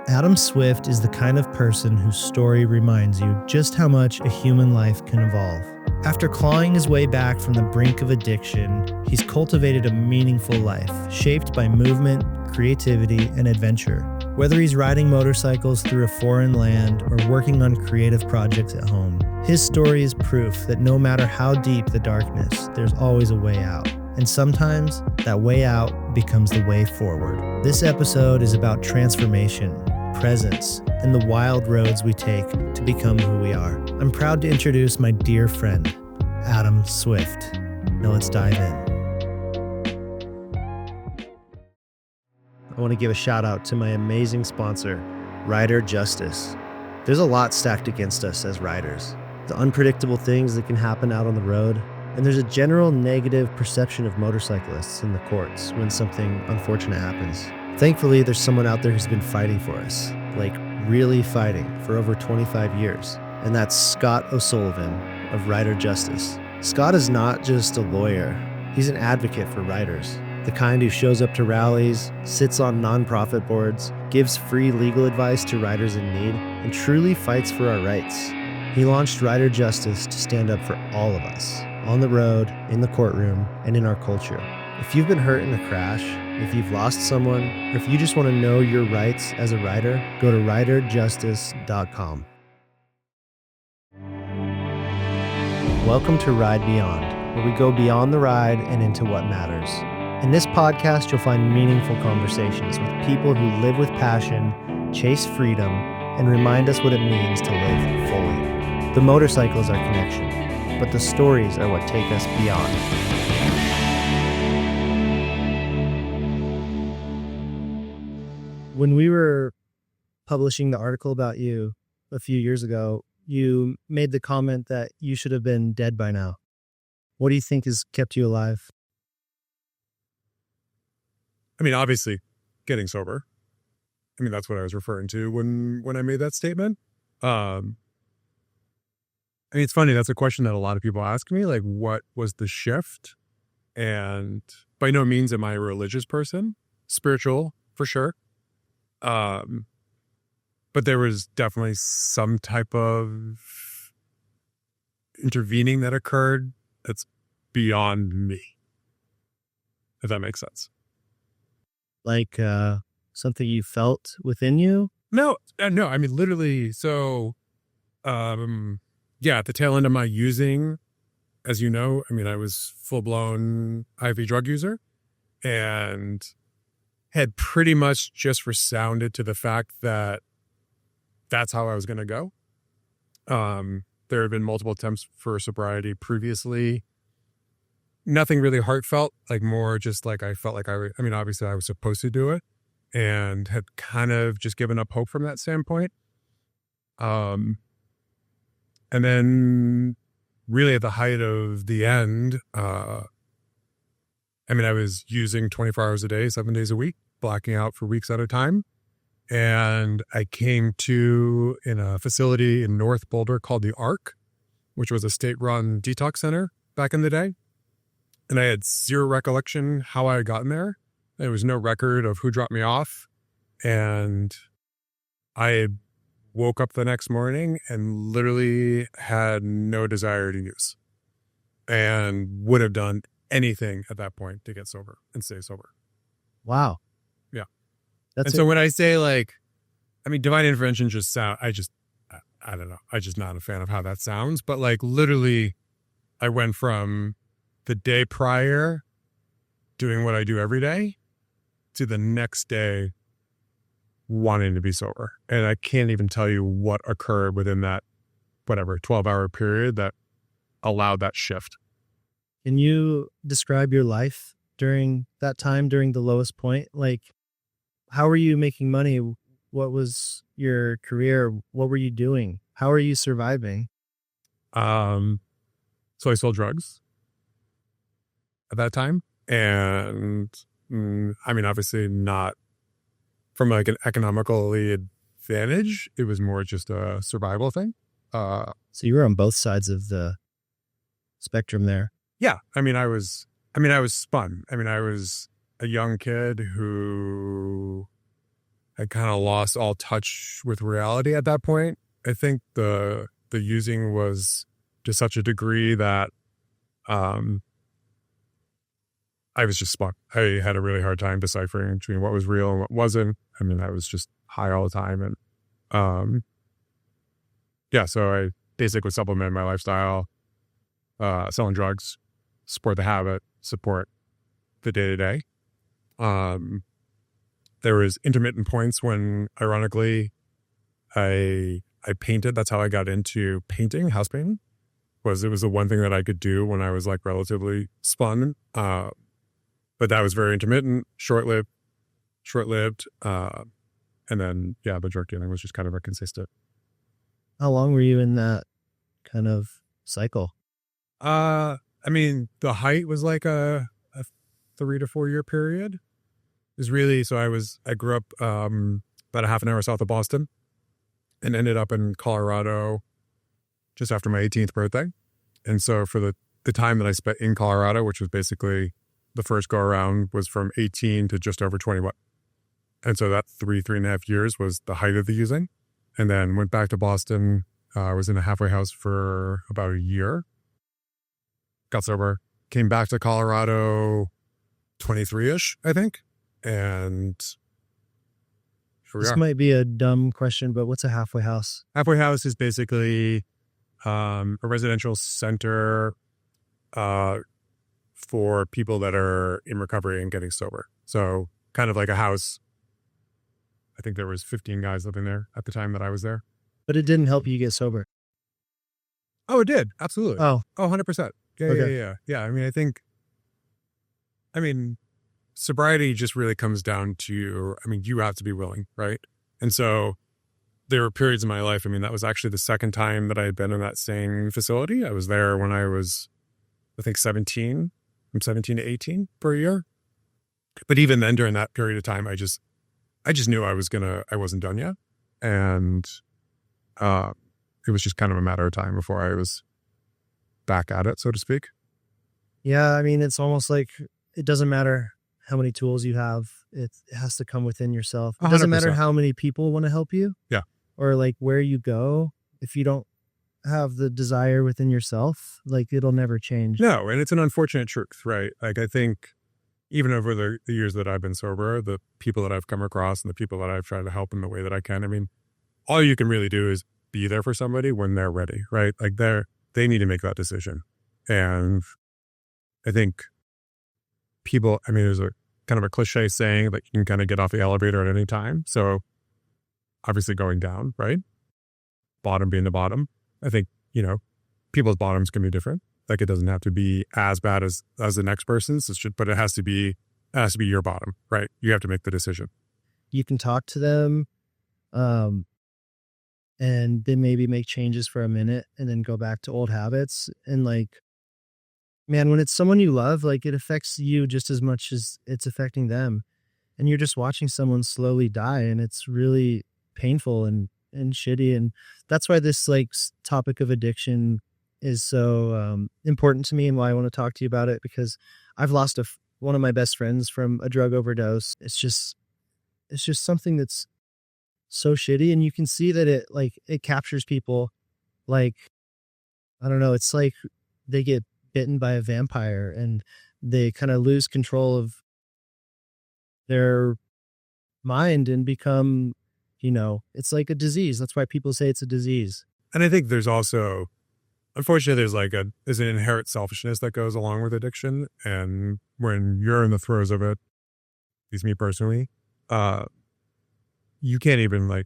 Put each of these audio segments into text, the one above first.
Adam Swift is the kind of person whose story reminds you just how much a human life can evolve. After clawing his way back from the brink of addiction, he's cultivated a meaningful life, shaped by movement, creativity, and adventure. Whether he's riding motorcycles through a foreign land or working on creative projects at home, his story is proof that no matter how deep the darkness, there's always a way out. And sometimes that way out becomes the way forward. This episode is about transformation, presence, and the wild roads we take to become who we are. I'm proud to introduce my dear friend, Adam Swift. Now let's dive in. I want to give a shout out to my amazing sponsor, Rider Justice. There's a lot stacked against us as riders. The unpredictable things that can happen out on the road, and there's a general negative perception of motorcyclists in the courts when something unfortunate happens. Thankfully, there's someone out there who's been fighting for us, like really fighting for over 25 years. And that's Scott O'Sullivan of Rider Justice. Scott is not just a lawyer. He's an advocate for riders. The kind who shows up to rallies, sits on nonprofit boards, gives free legal advice to riders in need, and truly fights for our rights. He launched Rider Justice to stand up for all of us, on the road, in the courtroom, and in our culture. If you've been hurt in a crash, if you've lost someone, or if you just want to know your rights as a rider, go to riderjustice.com. Welcome to Ride Beyond, where we go beyond the ride and into what matters. In this podcast, you'll find meaningful conversations with people who live with passion, chase freedom, and remind us what it means to live fully. The motorcycle is our connection, but the stories are what take us beyond. When we were publishing the article about you a few years ago, you made the comment that you should have been dead by now. What do you think has kept you alive? I mean, obviously, getting sober. I mean, that's what I was referring to when I made that statement. I mean, it's funny. That's a question that a lot of people ask me, like, what was the shift? And by no means am I a religious person. Spiritual, for sure. But there was definitely some type of intervening that occurred that's beyond me, if that makes sense. Like something you felt within you? No. I mean, literally. So, at the tail end of my using, as you know, I mean, I was full-blown IV drug user and had pretty much just resounded to the fact that that's how I was going to go. There had been multiple attempts for sobriety previously. Nothing really heartfelt, like more just like I felt like I mean, obviously I was supposed to do it and had kind of just given up hope from that standpoint. And then really at the height of the end, I mean, I was using 24 hours a day, 7 days a week, blacking out for weeks at a time. And I came to in a facility in North Boulder called the ARC, which was a state-run detox center back in the day. And I had zero recollection how I had gotten there. There was no record of who dropped me off. And I woke up the next morning and literally had no desire to use and would have done anything at that point to get sober and stay sober. Wow. Yeah. So when I say like, I mean, divine intervention just sound, I don't know. I'm just not a fan of how that sounds, but like literally I went from the day prior doing what I do every day to the next day wanting to be sober. And I can't even tell you what occurred within that, 12-hour period that allowed that shift. Can you describe your life during that time, during the lowest point? Like, how were you making money? What was your career? What were you doing? How are you surviving? So I sold drugs at that time. And I mean, obviously not from like an economically advantage. It was more just a survival thing. So you were on both sides of the spectrum there. Yeah. I was spun. I mean, I was a young kid who I kind of lost all touch with reality at that point. I think the using was to such a degree that I was just spun. I had a really hard time deciphering between what was real and what wasn't. I mean, I was just high all the time. And so I basically supplement my lifestyle, selling drugs, support the habit, support the day-to-day. There was intermittent points when, ironically, I painted. That's how I got into painting, house painting. It was the one thing that I could do when I was like relatively spun. But that was very intermittent, short-lived. And then, the drug dealing was just kind of a consistent. How long were you in that kind of cycle? I mean, the height was like a 3 to 4 year period. It was really, I grew up about a half an hour south of Boston and ended up in Colorado just after my 18th birthday. And so for the time that I spent in Colorado, which was basically the first go around, was from 18 to just over 21. And so that 3.5 years was the height of the using. And then went back to Boston. I was in a halfway house for about a year. Got sober. Came back to Colorado 23-ish, I think. And here we This are. might be a dumb question, but what's a halfway house? Halfway house is basically a residential center for people that are in recovery and getting sober. So kind of like a house. I think there was 15 guys living there at the time that I was there. But it didn't help you get sober. Oh, it did. Absolutely. Oh, 100%. Yeah, Okay. Yeah. I mean, sobriety just really comes down to, you have to be willing, right? And so there were periods in my life. That was actually the second time that I had been in that same facility. I was there when I was, I think, 17, from 17 to 18 for a year. But even then, during that period of time, I just knew I wasn't done yet. And it was just kind of a matter of time before I was back at it, so to speak. Yeah, it's almost like it doesn't matter how many tools you have. It has to come within yourself. It doesn't matter 100%. how many people want to help you. Yeah. Or like where you go. If you don't have the desire within yourself, like it'll never change. No, and it's an unfortunate truth, right? Like I think even over the years that I've been sober, the people that I've come across and the people that I've tried to help in the way that I can, all you can really do is be there for somebody when they're ready, right? Like they need to make that decision. And I think people, there's a kind of a cliche saying that you can kind of get off the elevator at any time. So obviously going down, right? Bottom being the bottom. I think, people's bottoms can be different. Like it doesn't have to be as bad as the next person's, but it has to be your bottom, right? You have to make the decision. You can talk to them, and then maybe make changes for a minute and then go back to old habits. And like, man, when it's someone you love, like it affects you just as much as it's affecting them. And you're just watching someone slowly die, and it's really painful and shitty. And that's why this like topic of addiction is so important to me, and why I want to talk to you about it, because I've lost one of my best friends from a drug overdose. It's just something that's so shitty, and you can see that it captures people. Like, I don't know, it's like they get bitten by a vampire and they kind of lose control of their mind and become, it's like a disease. That's why people say it's a disease. And I think there's also, unfortunately, there's an inherent selfishness that goes along with addiction. And when you're in the throes of it, at least me personally, you can't even like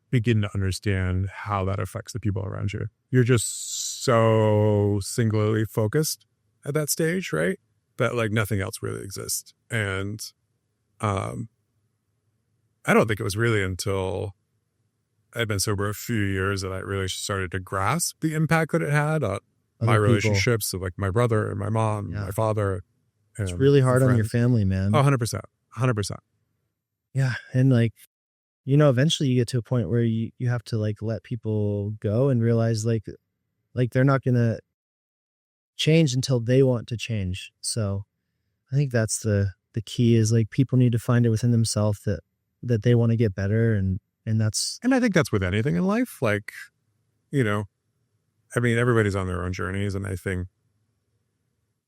begin to understand how that affects the people around you. You're just so singularly focused at that stage, right? That like nothing else really exists. And I don't think it was really until I'd been sober a few years that I really started to grasp the impact that it had on my relationships, so like my brother and my mom, and my father. And it's really hard on your friends. family, man. 100%. 100%. Yeah. And like, eventually you get to a point where you have to like let people go and realize like they're not going to change until they want to change. So I think that's the key, is like people need to find it within themselves that that they want to get better. And that's, And I think that's with anything in life. Like, you know, I mean, everybody's on their own journeys. And I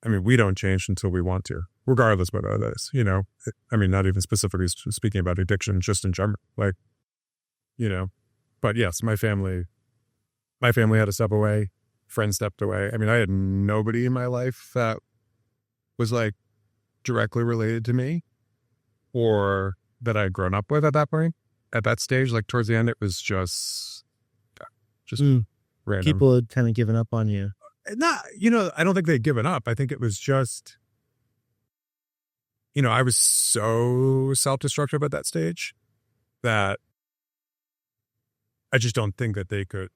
mean, we don't change until we want to, regardless what that is, you know. I mean, not even specifically speaking about addiction, just in general. Like, you know, but yes, my family had to step away. Friends stepped away. I mean, I had nobody in my life that was like directly related to me or that I had grown up with at that point. At that stage, like towards the end, it was just random. people had kind of given up on you. Not, you know, I don't think they'd given up. I think it was just, you know, I was so self-destructive at that stage that I just don't think that they could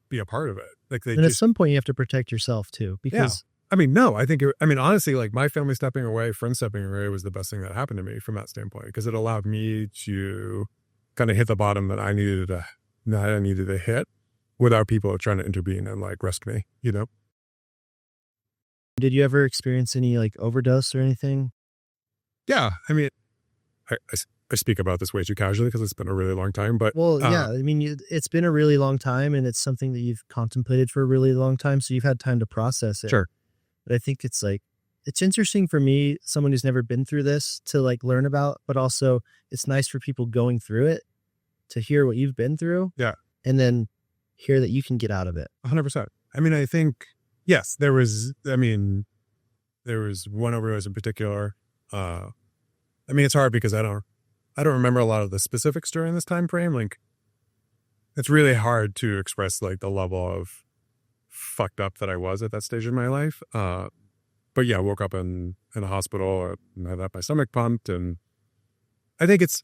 be a part of it. Like And at some point you have to protect yourself too, because I mean, no, I think, honestly, like my family stepping away, friends stepping away was the best thing that happened to me from that standpoint, because it allowed me to kind of hit the bottom that I needed to hit without people trying to intervene and like rescue me, you know? did you ever experience any like overdose or anything? Yeah. I mean, I speak about this way too casually because it's been a really long time, but Well, yeah, I mean, it's been a really long time and it's something that you've contemplated for a really long time. So you've had time to process it. Sure. But I think it's like, it's interesting for me, someone who's never been through this, to like learn about, but also it's nice for people going through it to hear what you've been through. Yeah. And then hear that you can get out of it. 100%. I mean, I think, yes, there was one overdose in particular. I mean, it's hard because I don't remember a lot of the specifics during this time frame. Like, it's really hard to express like the level of fucked up that I was at that stage in my life. But yeah, I woke up in a hospital and I had my stomach pumped. And I think it's,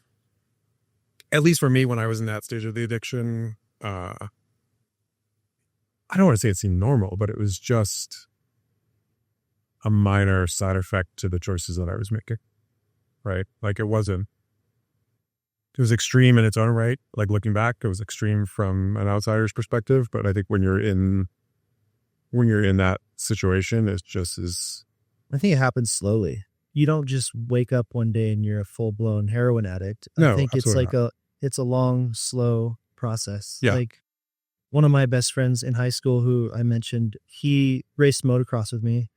at least for me, when I was in that stage of the addiction, I don't want to say it seemed normal, but it was just a minor side effect to the choices that I was making. Right? Like it was extreme in its own right. Like looking back, it was extreme from an outsider's perspective. But I think when you're in that situation, it's just as, I think it happens slowly. You don't just wake up one day and you're a full blown heroin addict. No, I think it's absolutely like it's a long, slow process. Yeah. Like one of my best friends in high school, who I mentioned, he raced motocross with me.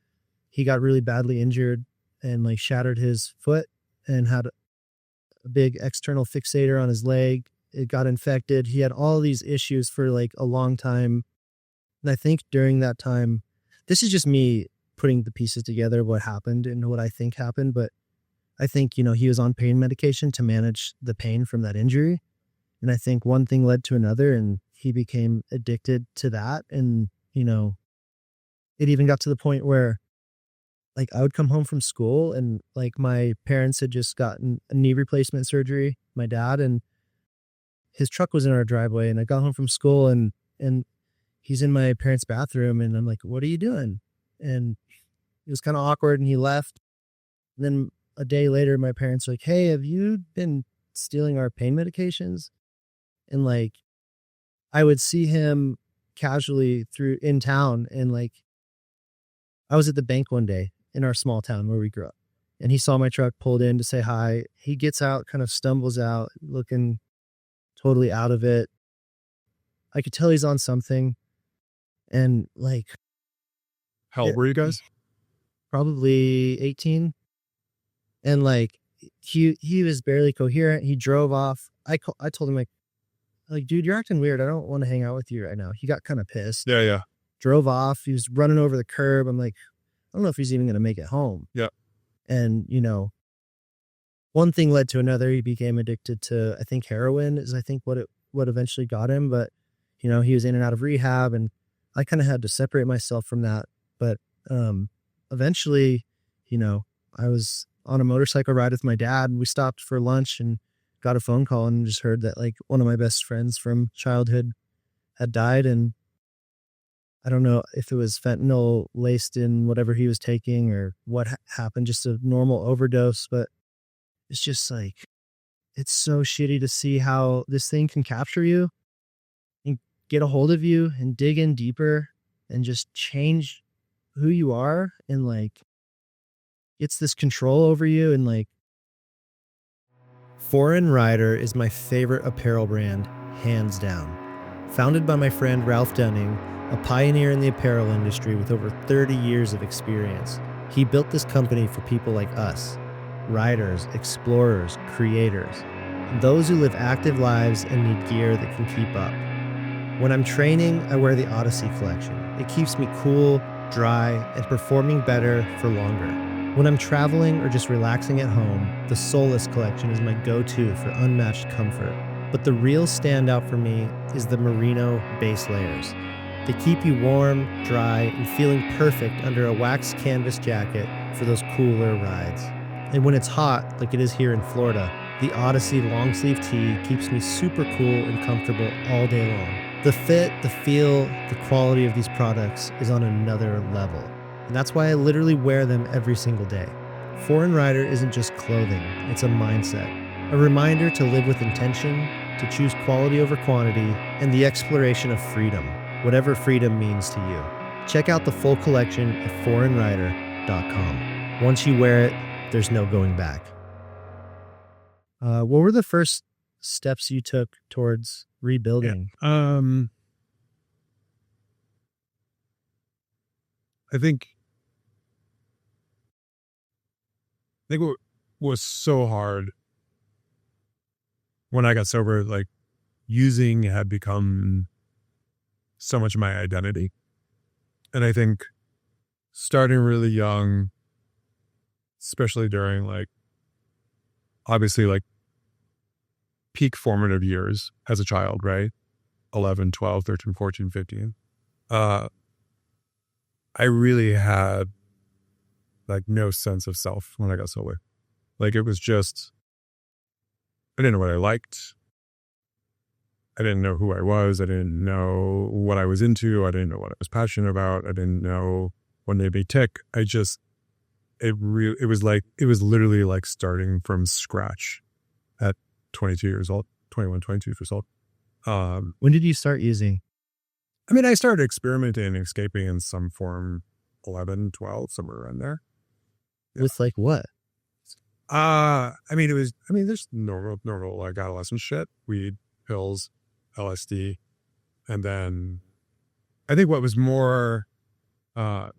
He got really badly injured and like shattered his foot and had a big external fixator on his leg. It got infected. He had all these issues for like a long time. And I think during that time, this is just me putting the pieces together, what happened and what I think happened. But I think, you know, he was on pain medication to manage the pain from that injury. And I think one thing led to another and he became addicted to that. And, you know, it even got to the point where like I would come home from school and like my parents had just gotten a knee replacement surgery, my dad, and his truck was in our driveway. And I got home from school and he's in my parents' bathroom and I'm like, what are you doing? And it was kind of awkward and he left. And then a day later, my parents were like, hey, have you been stealing our pain medications? And like, I would see him casually in town. And like, I was at the bank one day in our small town where we grew up and he saw my truck, pulled in to say hi. He gets out, kind of stumbles out, looking totally out of it. I could tell he's on something. And like, how old were you guys? Probably 18. And like, he was barely coherent. He drove off. I told him like, dude, you're acting weird. I don't want to hang out with you right now. He got kind of pissed. Yeah. Drove off. He was running over the curb. I'm like, I don't know if he's even going to make it home. Yeah. And, you know, one thing led to another. He became addicted to, I think heroin is, I think what eventually got him. But, you know, he was in and out of rehab and I kind of had to separate myself from that. But eventually, you know, I was on a motorcycle ride with my dad and we stopped for lunch and got a phone call and just heard that like one of my best friends from childhood had died. And I don't know if it was fentanyl laced in whatever he was taking or what happened, just a normal overdose. But it's just like, it's so shitty to see how this thing can capture you and get a hold of you and dig in deeper and just change who you are. And like, it's this control over you. And like, Foreign Rider is my favorite apparel brand, hands down. Founded by my friend Ralph Dunning, a pioneer in the apparel industry with over 30 years of experience, he built this company for people like us, riders, explorers, creators, and those who live active lives and need gear that can keep up. When I'm training, I wear the Odyssey collection. It keeps me cool, dry, and performing better for longer. When I'm traveling or just relaxing at home, the Solace collection is my go-to for unmatched comfort. But the real standout for me is the Merino base layers. They keep you warm, dry, and feeling perfect under a waxed canvas jacket for those cooler rides. And when it's hot, like it is here in Florida, the Odyssey long sleeve tee keeps me super cool and comfortable all day long. The fit, the feel, the quality of these products is on another level. And that's why I literally wear them every single day. Foreign Rider isn't just clothing, it's a mindset. A reminder to live with intention, to choose quality over quantity, and the exploration of freedom, whatever freedom means to you. Check out the full collection at foreignrider.com. Once you wear it, there's no going back. What were the first steps you took towards rebuilding? I think what was so hard when I got sober, like using had become so much of my identity. And I think starting really young, especially during like, obviously like peak formative years as a child, right? 11, 12, 13, 14, 15. I really had like no sense of self when I got sober. Like it was just, I didn't know what I liked. I didn't know who I was. I didn't know what I was into. I didn't know what I was passionate about. I didn't know what made me tick. it was literally like starting from scratch at 22 years old, 21, 22 years old. When did you start using? I mean, I started experimenting and escaping in some form 11, 12, somewhere around there. Yeah. With like what? There's normal like adolescent shit, weed, pills, LSD. And then I think what was more, That's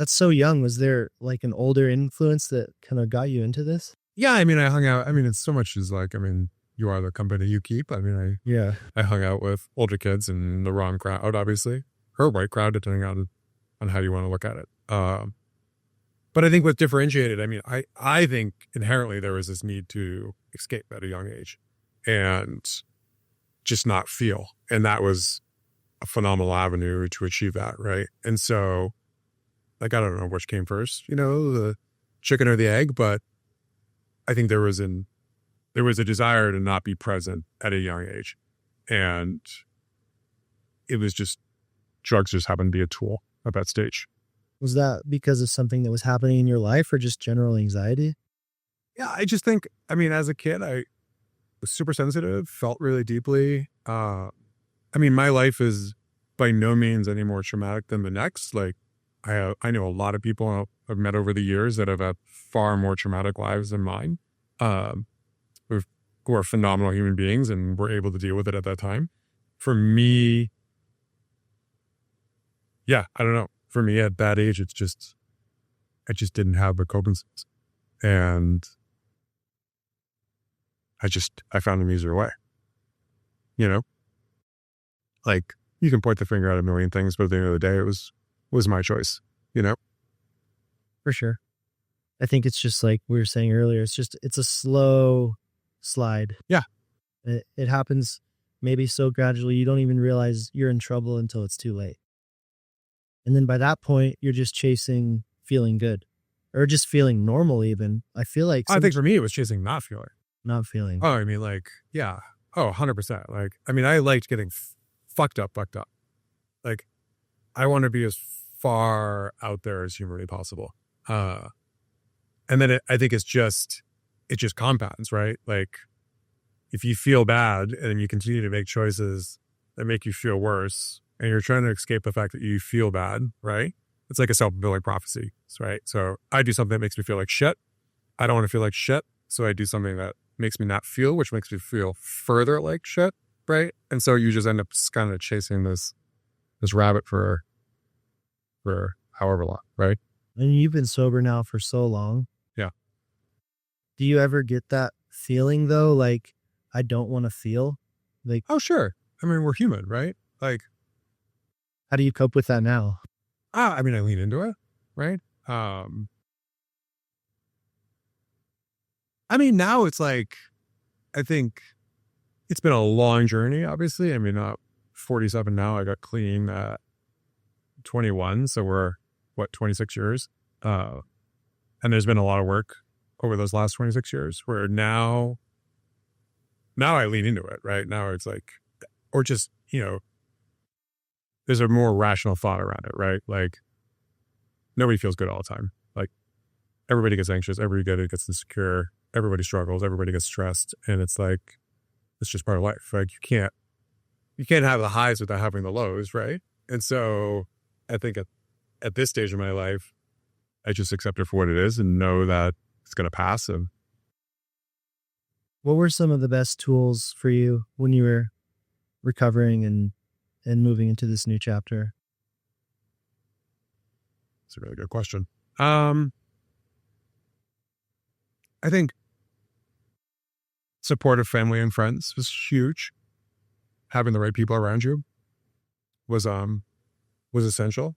so young. Was there like an older influence that kind of got you into this? yeah, I mean, I hung out, it's so much as like, you are the company you keep. I hung out with older kids and the wrong crowd, obviously, or white crowd, depending on how you want to look at it. But I think what differentiated, I think inherently there was this need to escape at a young age and just not feel. And that was a phenomenal avenue to achieve that, right? And so, like, I don't know which came first, the chicken or the egg, but I think there was a desire to not be present at a young age. And it was just, drugs just happened to be a tool at that stage. Was that because of something that was happening in your life or just general anxiety? Yeah, I just think, as a kid, I was super sensitive, felt really deeply. My life is by no means any more traumatic than the next. Like, I know a lot of people I've met over the years that have had far more traumatic lives than mine, who are phenomenal human beings and were able to deal with it at that time. For me, yeah, I don't know. For me at that age, I just didn't have the coping skills. And I found an easier way. Like, you can point the finger at a million things, but at the end of the day, it was my choice, For sure. I think it's just like we were saying earlier, it's a slow slide. Yeah. It happens maybe so gradually, you don't even realize you're in trouble until it's too late. And then by that point, you're just chasing feeling good or just feeling normal even. I feel like... I think for me, it was chasing not feeling. Not feeling. Oh, yeah. Oh, 100%. Like, I liked getting fucked up. Like, I want to be as far out there as humanly possible. And then I think it just compounds, right? Like, if you feel bad and you continue to make choices that make you feel worse, and you're trying to escape the fact that you feel bad, right? It's like a self-fulfilling prophecy, right? So I do something that makes me feel like shit. I don't want to feel like shit, so I do something that makes me not feel, which makes me feel further like shit, right? And so you just end up kind of chasing this rabbit for however long, right? And you've been sober now for so long. Yeah. Do you ever get that feeling though? Like, I don't want to feel like, Oh, sure. I mean, we're human, right? Like, how do you cope with that now? I mean, I lean into it, right? I mean, now it's like, I think it's been a long journey, obviously. I mean, 47 now. I got clean at 21. So we're, 26 years? And there's been a lot of work over those last 26 years where now I lean into it, right? Now it's like, or just, there's a more rational thought around it, right? Like, nobody feels good all the time. Like, everybody gets anxious, everybody gets insecure, everybody struggles, everybody gets stressed. And it's like, it's just part of life. Like, you can't have the highs without having the lows, right? And so I think at this stage of my life, I just accept it for what it is and know that it's going to pass. And What were some of the best tools for you when you were recovering and moving into this new chapter? it's a really good question. I think supportive family and friends was huge. Having the right people around you was essential.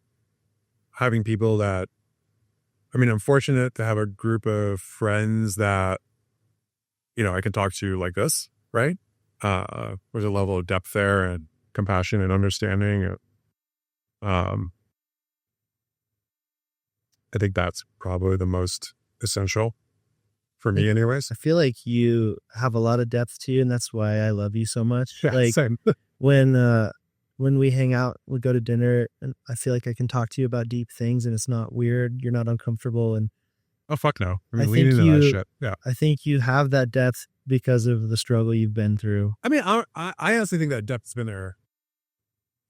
Having people that, I mean, I'm fortunate to have a group of friends that, I can talk to like this, right? There's a level of depth there and compassion and understanding. I think that's probably the most essential for me anyways. I feel like you have a lot of depth to you, and that's why I love you so much. Yeah, like same. when we hang out, we go to dinner, and I feel like I can talk to you about deep things and it's not weird. You're not uncomfortable. And Oh, fuck no. I mean, I lean think into that you- shit. Yeah. I think you have that depth because of the struggle you've been through. I mean, I honestly think that depth's been there,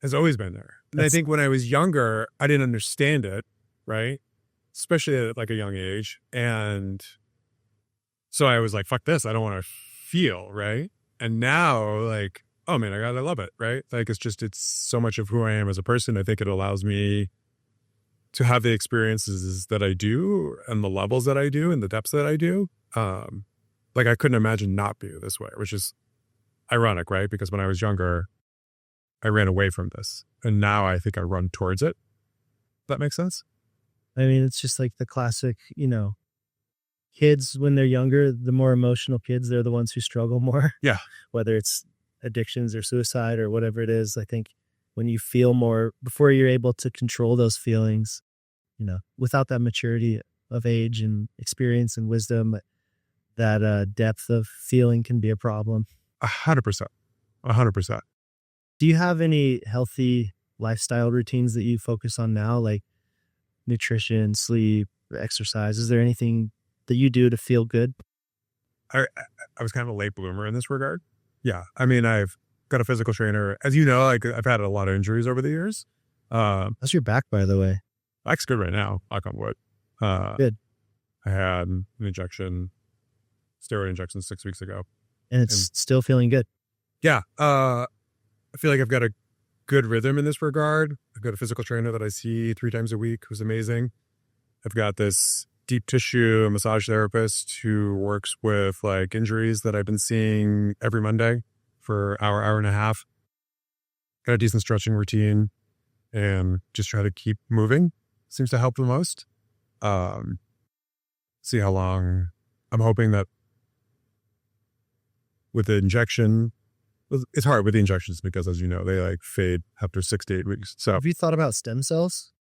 has always been there. And I That's- think when I was younger, I didn't understand it, right? Especially at like a young age. And so I was like, fuck this. I don't want to feel, right? And now, like, oh man, I love it, right? Like, it's so much of who I am as a person. I think it allows me to have the experiences that I do and the levels that I do and the depths that I do. Like, I couldn't imagine not being this way, which is ironic, right? Because when I was younger, I ran away from this. And now I think I run towards it. That makes sense? I mean, it's just like the classic, kids when they're younger, the more emotional kids, they're the ones who struggle more. Yeah. Whether it's addictions or suicide or whatever it is. I think when you feel more, before you're able to control those feelings, without that maturity of age and experience and wisdom, that depth of feeling can be a problem. 100%. 100%. Do you have any healthy lifestyle routines that you focus on now, like nutrition, sleep, exercise? Is there anything that you do to feel good? I was kind of a late bloomer in this regard. Yeah. I mean, I've got a physical trainer. As you know, like, I've had a lot of injuries over the years. How's your back, by the way? Back's good right now, knock on wood. Good. I had an steroid injection 6 weeks ago. And it's still feeling good. Yeah. I feel like I've got a good rhythm in this regard. I've got a physical trainer that I see 3 times a week who's amazing. I've got this deep tissue massage therapist who works with like injuries that I've been seeing every Monday for hour and a half. Got a decent stretching routine and just try to keep moving. Seems to help the most. See how long. I'm hoping that with the injection, it's hard with the injections because, as you know, they like fade after 6 to 8 weeks. So Have you thought about stem cells?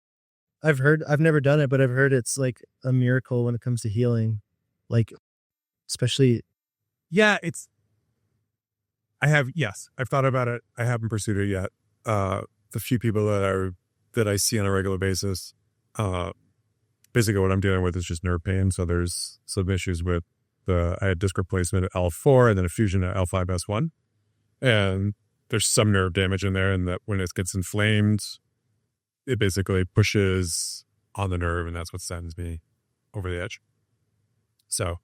I've never done it, but I've heard it's like a miracle when it comes to healing. Like, especially, yeah, I've thought about it. I haven't pursued it yet. The few people that I see on a regular basis, basically what I'm dealing with is just nerve pain. So there's some issues with I had disc replacement at L4 and then a fusion at L5S1. And there's some nerve damage in there. And that when it gets inflamed, it basically pushes on the nerve. And that's what sends me over the edge. So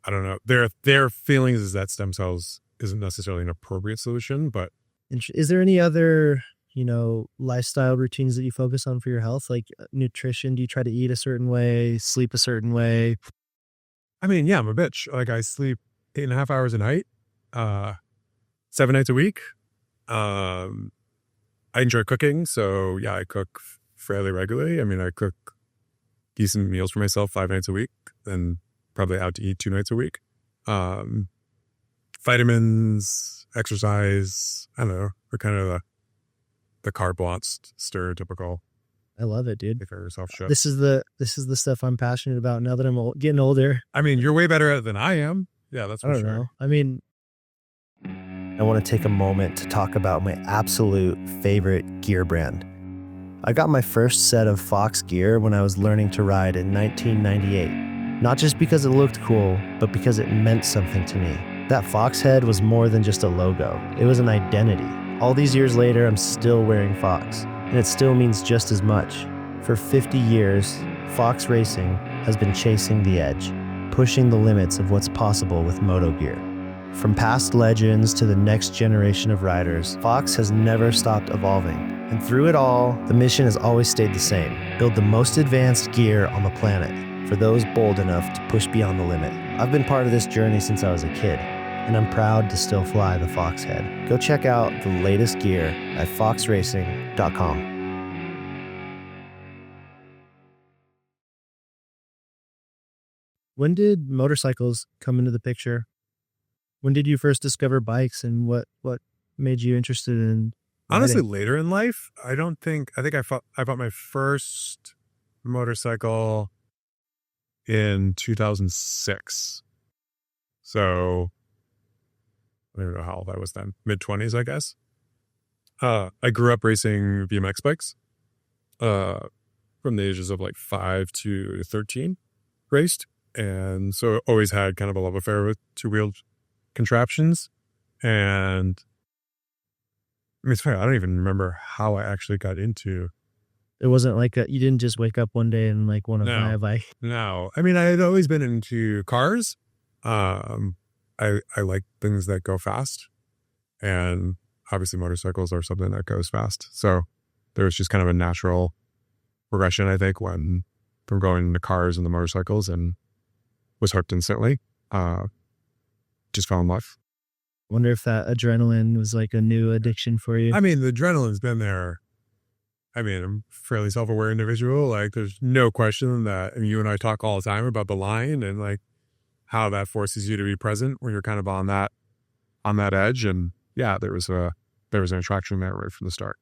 I don't know. Their feelings is that stem cells isn't necessarily an appropriate solution, but Is there any other, lifestyle routines that you focus on for your health? Like nutrition? Do you try to eat a certain way, sleep a certain way? I mean, yeah, I'm a bitch. Like I sleep 8.5 hours a night, 7 nights a week. I enjoy cooking. So yeah, I cook fairly regularly. I mean, I cook decent meals for myself 5 nights a week and probably out to eat 2 nights a week. Vitamins, exercise, I don't know, are kind of the carte blanche stereotypical I love it, dude. take care of yourself shit. This is the stuff I'm passionate about now that I'm getting older. I mean, you're way better at it than I am. Yeah, that's I for don't sure. know. I mean, I want to take a moment to talk about my absolute favorite gear brand. I got my first set of Fox gear when I was learning to ride in 1998. Not just because it looked cool, but because it meant something to me. That Fox head was more than just a logo. It was an identity. All these years later, I'm still wearing Fox, and it still means just as much. For 50 years, Fox Racing has been chasing the edge, pushing the limits of what's possible with moto gear. From past legends to the next generation of riders, Fox has never stopped evolving. And through it all, the mission has always stayed the same: build the most advanced gear on the planet for those bold enough to push beyond the limit. I've been part of this journey since I was a kid, and I'm proud to still fly the Fox head. Go check out the latest gear at foxracing.com. When did motorcycles come into the picture? When did you first discover bikes, and what made you interested in Honestly, riding? later in life, I think I bought my first motorcycle in 2006. So I don't know how old I was then. Mid-20s, I guess. I grew up racing BMX bikes. From the ages of like 5 to 13, raced. And so always had kind of a love affair with two-wheeled contraptions. And I mean, it's funny, I don't even remember how I actually got into. It wasn't like you didn't just wake up one day and like want to buy a bike. No. I mean, I had always been into cars. I like things that go fast. And obviously motorcycles are something that goes fast. So there was just kind of a natural progression, I think, from going into cars and the motorcycles, and was hooked instantly. Just fell in love. Wonder if that adrenaline was like a new addiction for you. I mean, the adrenaline's been there. I mean, I'm a fairly self-aware individual. Like, there's no question that, and you and I talk all the time about the line and like how that forces you to be present when you're kind of on that edge. And yeah, there was an attraction there right from the start.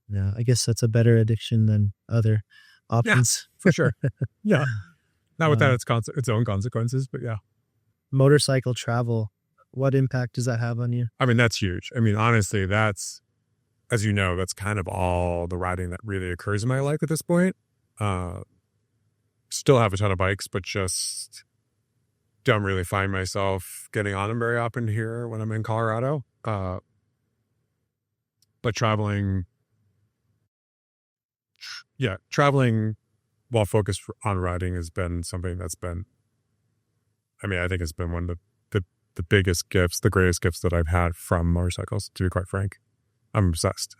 Yeah, I guess that's a better addiction than other options. For sure. Yeah. Not without its own consequences, but yeah. Motorcycle travel, what impact does that have on you? I mean, that's huge. I mean, honestly, that's, as you know, that's kind of all the riding that really occurs in my life at this point. Still have a ton of bikes, but just don't really find myself getting on them very often here when I'm in Colorado. But traveling while focused on riding has been something that's been, I mean, I think it's been one of the biggest gifts, the greatest gifts that I've had from motorcycles, to be quite frank. I'm obsessed.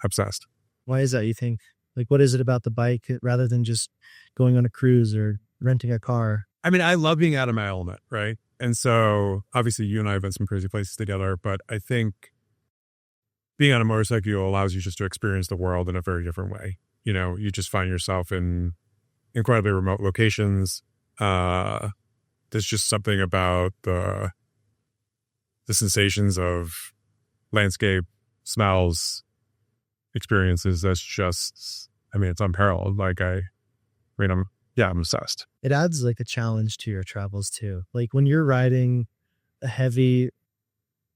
Why is that, you think? Like, what is it about the bike rather than just going on a cruise or renting a car? I mean, I love being out of my element, right? And so obviously you and I have been some crazy places together, but I think being on a motorcycle allows you just to experience the world in a very different way. You know, you just find yourself in incredibly remote locations. There's just something about the sensations of landscape, smells, experiences that's just, I mean, it's unparalleled. Like I'm obsessed. It adds like a challenge to your travels too. Like when you're riding a heavy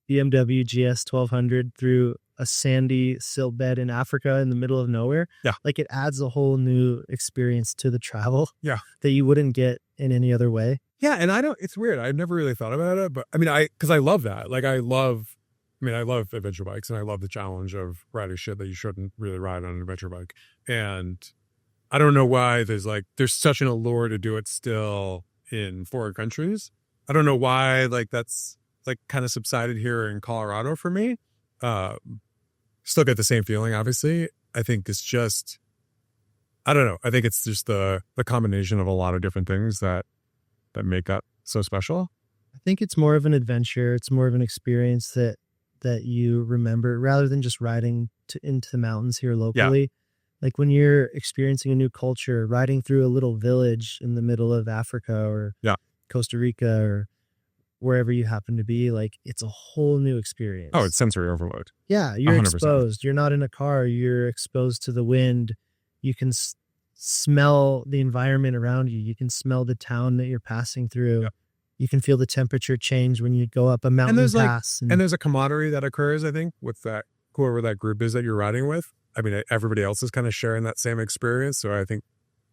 BMW GS 1200 through a sandy silt bed in Africa in the middle of nowhere. Yeah. Like it adds a whole new experience to the travel. Yeah. That you wouldn't get in any other way. Yeah. And it's weird. I've never really thought about it, but I mean, because I love that. Like I love adventure bikes, and I love the challenge of riding shit that you shouldn't really ride on an adventure bike. And I don't know why there's such an allure to do it still in foreign countries. I don't know why, like, that's like kind of subsided here in Colorado for me. Still get the same feeling, obviously. I think it's just, I don't know. I think it's just the combination of a lot of different things that make that so special. I think it's more of an adventure. It's more of an experience that you remember rather than just riding into the mountains here locally. Like when you're experiencing a new culture, riding through a little village in the middle of Africa or Costa Rica or wherever you happen to be, like it's a whole new experience. Oh, it's sensory overload. Yeah, you're 100%. exposed. You're not in a car. You're exposed to the wind. You can smell the environment around you. You can smell the town that you're passing through. Yep. You can feel the temperature change when you go up a mountain pass. And there's a camaraderie that occurs, I think, with that, whoever that group is that you're riding with. I mean, everybody else is kind of sharing that same experience. So I think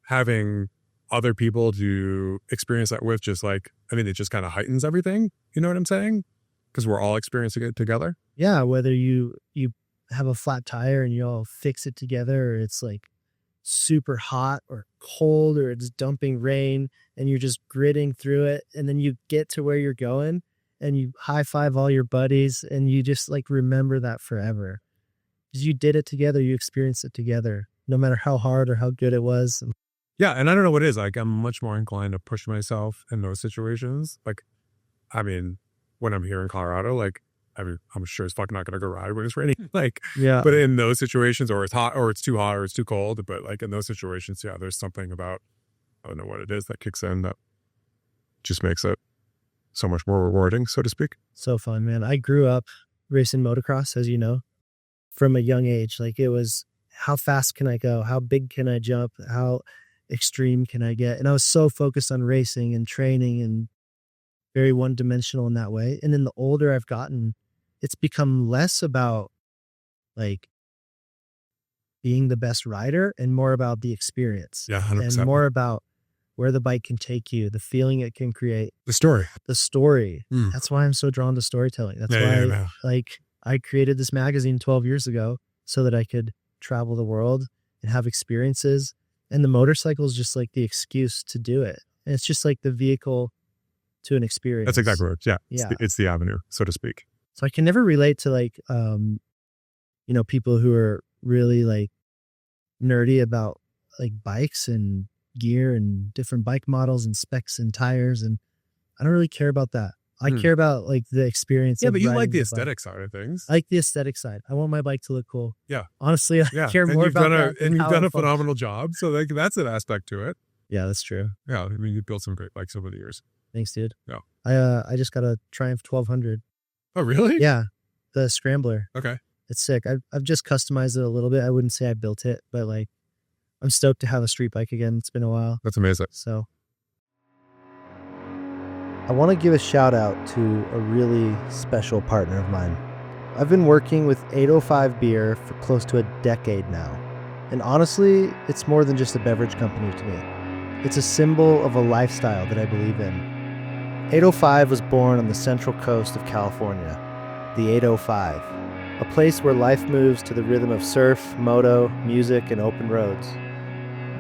having other people to experience that with it just kind of heightens everything. You know what I'm saying? Because we're all experiencing it together. Yeah, whether you have a flat tire and you all fix it together, or it's like super hot or cold, or it's dumping rain and you're just gritting through it, and then you get to where you're going and you high five all your buddies and you just like remember that forever. Because you did it together, you experienced it together, no matter how hard or how good it was. Yeah, and I don't know what it is. Like, I'm much more inclined to push myself in those situations. Like, I mean, when I'm here in Colorado, like, I mean, I'm sure it's fucking not going to go ride when it's raining. Like, yeah. But in those situations, or it's hot, or it's too hot, or it's too cold. But like in those situations, yeah, there's something about, I don't know what it is that kicks in that just makes it so much more rewarding, so to speak. So fun, man. I grew up racing motocross, as you know, from a young age. Like it was, how fast can I go? How big can I jump? How extreme can I get? And I was so focused on racing and training and very one-dimensional in that way. And then the older I've gotten, it's become less about like being the best rider and more about the experience. Yeah, 100%. And more about where the bike can take you, the feeling it can create. The story. That's why I'm so drawn to storytelling. That's why like I created this magazine 12 years ago so that I could travel the world and have experiences. And the motorcycle is just like the excuse to do it. And it's just like the vehicle to an experience. That's exactly right. Yeah. Yeah. It's the avenue, so to speak. So I can never relate to like, people who are really like nerdy about like bikes and gear and different bike models and specs and tires. And I don't really care about that. I care about like the experience. Yeah, but you like the aesthetic side of things. I like the aesthetic side. I want my bike to look cool. Yeah. Honestly, I care more about that. And you've done a phenomenal job. So like that's an aspect to it. Yeah, that's true. Yeah. I mean, you've built some great bikes over the years. Thanks, dude. Yeah. I just got a Triumph 1200. Oh, really? Yeah. The Scrambler. Okay. It's sick. I've just customized it a little bit. I wouldn't say I built it, but like I'm stoked to have a street bike again. It's been a while. That's amazing. So I want to give a shout out to a really special partner of mine. I've been working with 805 Beer for close to a decade now. And honestly, it's more than just a beverage company to me. It's a symbol of a lifestyle that I believe in. 805 was born on the central coast of California, the 805, a place where life moves to the rhythm of surf, moto, music, and open roads.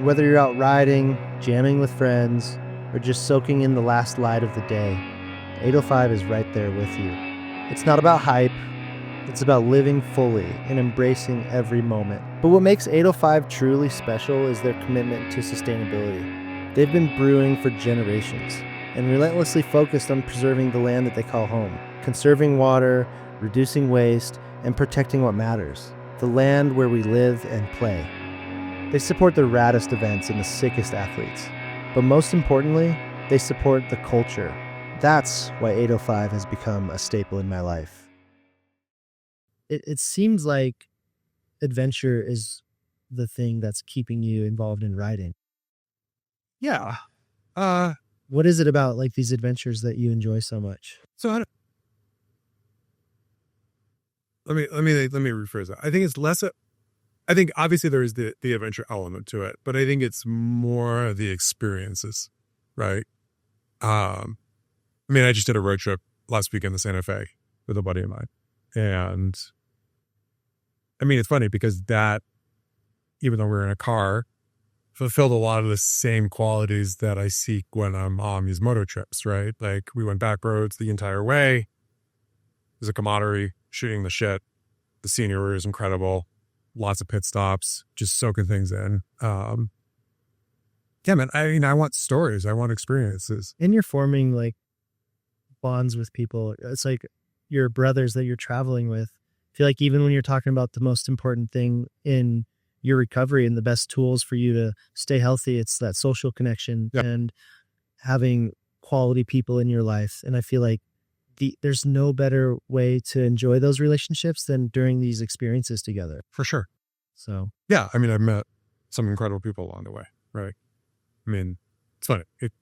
Whether you're out riding, jamming with friends, or just soaking in the last light of the day, 805 is right there with you. It's not about hype, it's about living fully and embracing every moment. But what makes 805 truly special is their commitment to sustainability. They've been brewing for generations and relentlessly focused on preserving the land that they call home, conserving water, reducing waste, and protecting what matters, the land where we live and play. They support the raddest events and the sickest athletes. But most importantly, they support the culture. That's why 805 has become a staple in my life. It seems like adventure is the thing that's keeping you involved in riding. Yeah. What is it about like these adventures that you enjoy so much? So let me rephrase that. I think it's less. I think obviously there is the adventure element to it, but I think it's more the experiences, right? I mean, I just did a road trip last weekend to Santa Fe with a buddy of mine, and I mean, it's funny because that, even though we were in a car fulfilled a lot of the same qualities that I seek when I'm on these moto trips, right? Like we went back roads the entire way. There's a camaraderie, shooting the shit. The scenery is incredible. Lots of pit stops, just soaking things in. Yeah, man, I mean, I want stories. I want experiences. And you're forming like bonds with people. It's like your brothers that you're traveling with. I feel like even when you're talking about the most important thing in your recovery and the best tools for you to stay healthy, it's that social connection and having quality people in your life. And I feel like there's no better way to enjoy those relationships than during these experiences together. For sure. So, yeah, I mean, I've met some incredible people along the way, right? I mean, it's funny. It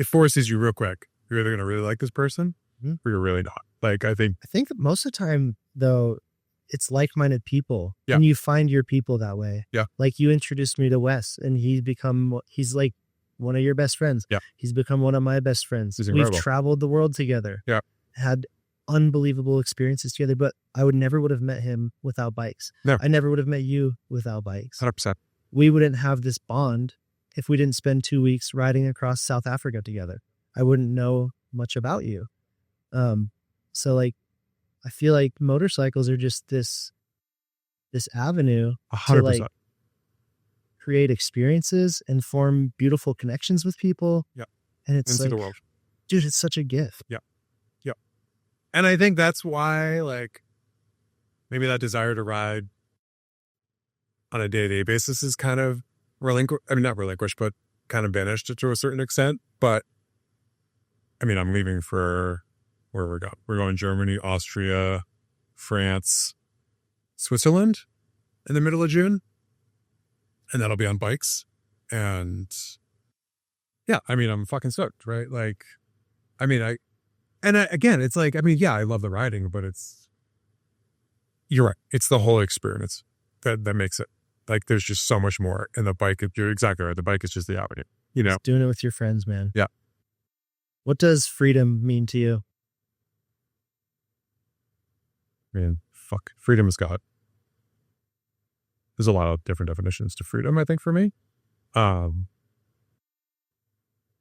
forces you real quick. You're either going to really like this person or you're really not. Like, I think most of the time, though, it's like-minded people. Yeah. And you find your people that way. Yeah. Like you introduced me to Wes and he's like one of your best friends. Yeah. He's become one of my best friends. He's We've incredible. traveled the world together. Yeah. Had unbelievable experiences together, but I never would have met him without bikes. Never. I never would have met you without bikes. 100%. We wouldn't have this bond if we didn't spend 2 weeks riding across South Africa together. I wouldn't know much about you. So like, I feel like motorcycles are just this avenue 100%. to like create experiences and form beautiful connections with people. Yeah. And it's see like, the world. Dude, it's such a gift. Yeah. Yeah. And I think that's why, like, maybe that desire to ride on a day-to-day basis is kind of not relinquished, but kind of banished to a certain extent. But I mean, I'm leaving for where we're going. We're going Germany, Austria, France, Switzerland in the middle of June. And that'll be on bikes. And yeah, I mean, I'm fucking stoked, right? Like, I mean, again, it's like, I mean, yeah, I love the riding, but you're right. It's the whole experience that makes it. Like, there's just so much more. And the bike, you're exactly right. The bike is just the avenue, you know? Just doing it with your friends, man. Yeah. What does freedom mean to you? Man, fuck. Freedom is God. There's a lot of different definitions to freedom, I think, for me. I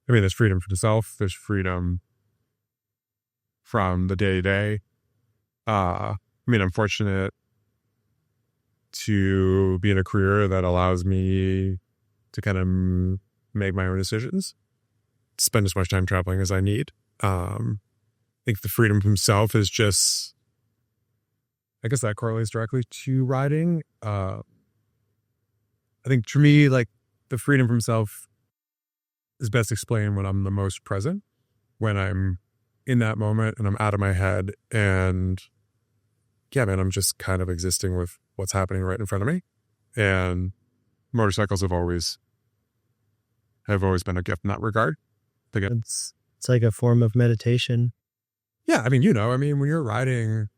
mean, there's freedom for the self. There's freedom from the day-to-day. I mean, I'm fortunate to be in a career that allows me to kind of make my own decisions, spend as much time traveling as I need. I think the freedom himself is just, I guess that correlates directly to riding. I think for me, like, the freedom from self is best explained when I'm the most present, when I'm in that moment and I'm out of my head. And yeah, man, I'm just kind of existing with what's happening right in front of me. And motorcycles have always been a gift in that regard. It's like a form of meditation. Yeah, I mean, when you're riding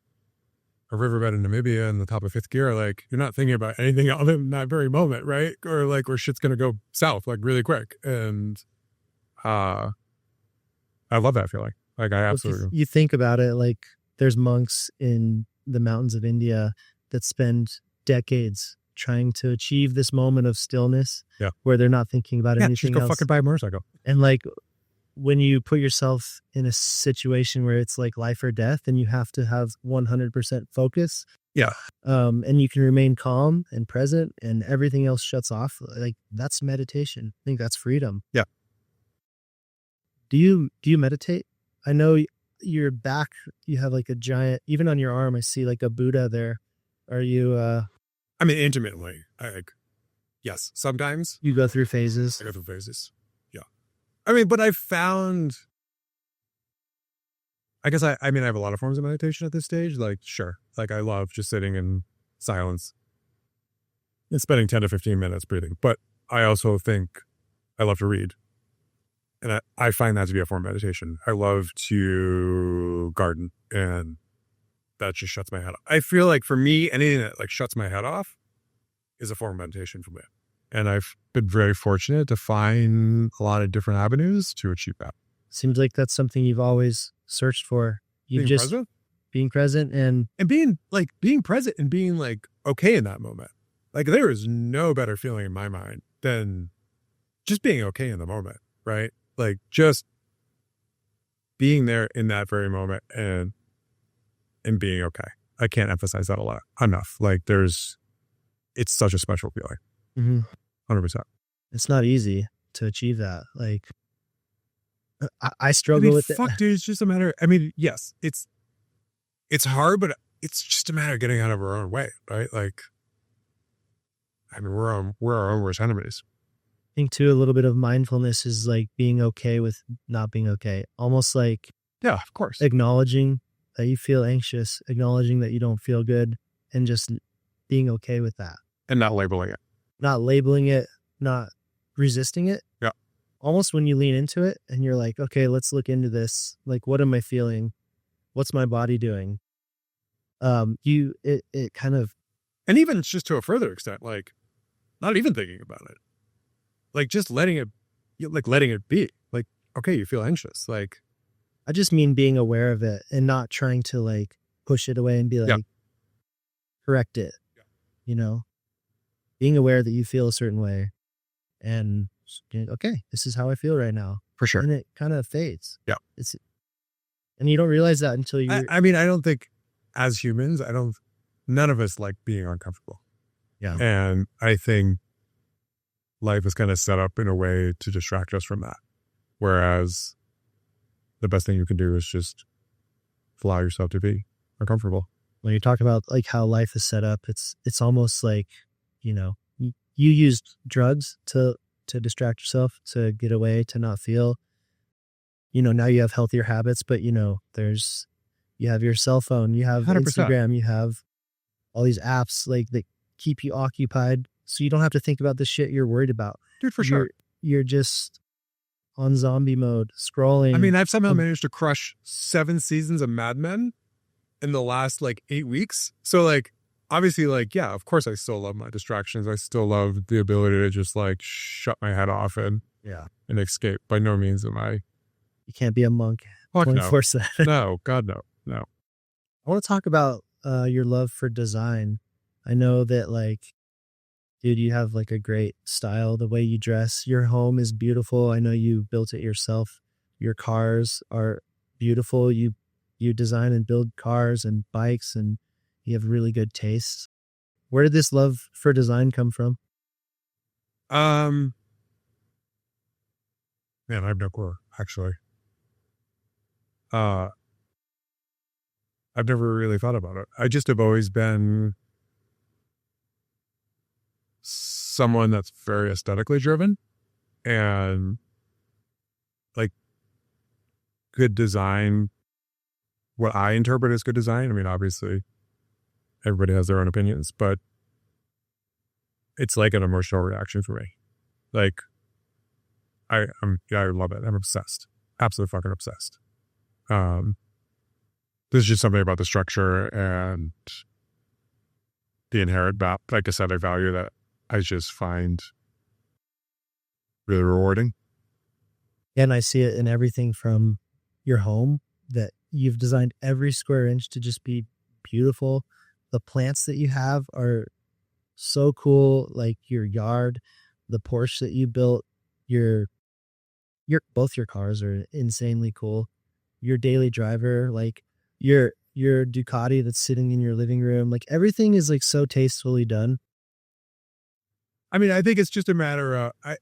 a riverbed in Namibia in the top of fifth gear, like, you're not thinking about anything other than that very moment, right? Or like, where shit's gonna go south, like, really quick. And I love that feeling. Like, I absolutely. You think about it, like, there's monks in the mountains of India that spend decades trying to achieve this moment of stillness, where they're not thinking about anything just go else. fucking buy a motorcycle. And like, when you put yourself in a situation where it's like life or death and you have to have 100% focus. Yeah. And you can remain calm and present and everything else shuts off. Like, that's meditation. I think that's freedom. Yeah. Do you meditate? I know your back, you have like a giant, even on your arm, I see like a Buddha there. Are you, I mean, intimately, yes, sometimes. You go through phases. I go through phases. Yeah. I mean, but I've found, I guess I have a lot of forms of meditation at this stage. Like, sure. Like, I love just sitting in silence and spending 10 to 15 minutes breathing. But I also think I love to read. And I find that to be a form of meditation. I love to garden, and that just shuts my head off. I feel like for me, anything that like shuts my head off is a form of meditation for me. And I've been very fortunate to find a lot of different avenues to achieve that. Seems like that's something you've always searched for. Being present and being present and being like okay in that moment. Like, there is no better feeling in my mind than just being okay in the moment, right? Like just being there in that very moment and being okay. I can't emphasize that a lot enough. Like it's such a special feeling. Mhm. 100%. It's not easy to achieve that. Like, I I struggle mean, with it. fuck, dude, it's just a matter. I mean, yes, it's hard, but it's just a matter of getting out of our own way, right? Like, I mean, we're our own worst enemies. I think too, a little bit of mindfulness is like being okay with not being okay. Almost like Yeah, of course. acknowledging that you feel anxious, acknowledging that you don't feel good, and just being okay with that. And not labeling it. Not labeling it, not resisting it. Yeah. Almost when you lean into it and you're like, okay, let's look into this. Like, what am I feeling? What's my body doing? It kind of, And even just to a further extent, like not even thinking about it, like just letting it be. Like, okay, you feel anxious. Like, I just mean being aware of it and not trying to like push it away and be like, Yeah. correct it, being aware that you feel a certain way and okay, this is how I feel right now. for sure. And it kind of fades. Yeah. And you don't realize that until you, I mean, I don't think as humans, none of us like being uncomfortable. Yeah. And I think life is kind of set up in a way to distract us from that. Whereas the best thing you can do is just allow yourself to be uncomfortable. when you talk about like how life is set up, it's almost like, you used drugs to distract yourself, to get away, to not feel, now you have healthier habits, but you have your cell phone, you have 100%. Instagram, you have all these apps like that keep you occupied. So you don't have to think about the shit you're worried about. Dude, for sure. You're just on zombie mode scrolling. I mean, I've somehow managed to crush 7 seasons of Mad Men in the last like 8 weeks. So like, obviously, like, yeah, of course I still love my distractions. I still love the ability to just like shut my head off and escape. By no means am I. You can't be a monk Fuck no. 24/7. No, God, no. I want to talk about your love for design. I know that like, dude, you have like a great style, the way you dress. Your home is beautiful. I know you built it yourself. Your cars are beautiful. You design and build cars and bikes, and you have really good taste. Where did this love for design come from? Man, I have no clue, actually. I've never really thought about it. I just have always been someone that's very aesthetically driven, and like good design, what I interpret as good design. I mean, obviously everybody has their own opinions, but it's like an emotional reaction for me. Like I love it. I'm obsessed. Absolutely fucking obsessed. There's just something about the structure and the inherent, like I said, I value that I just find really rewarding. And I see it in everything from your home, that you've designed every square inch to just be beautiful. The plants that you have are so cool. Like your yard, the Porsche that you built, both your cars are insanely cool. Your daily driver, like your Ducati that's sitting in your living room, like everything is like so tastefully done. I mean, I think it's just a matter of, I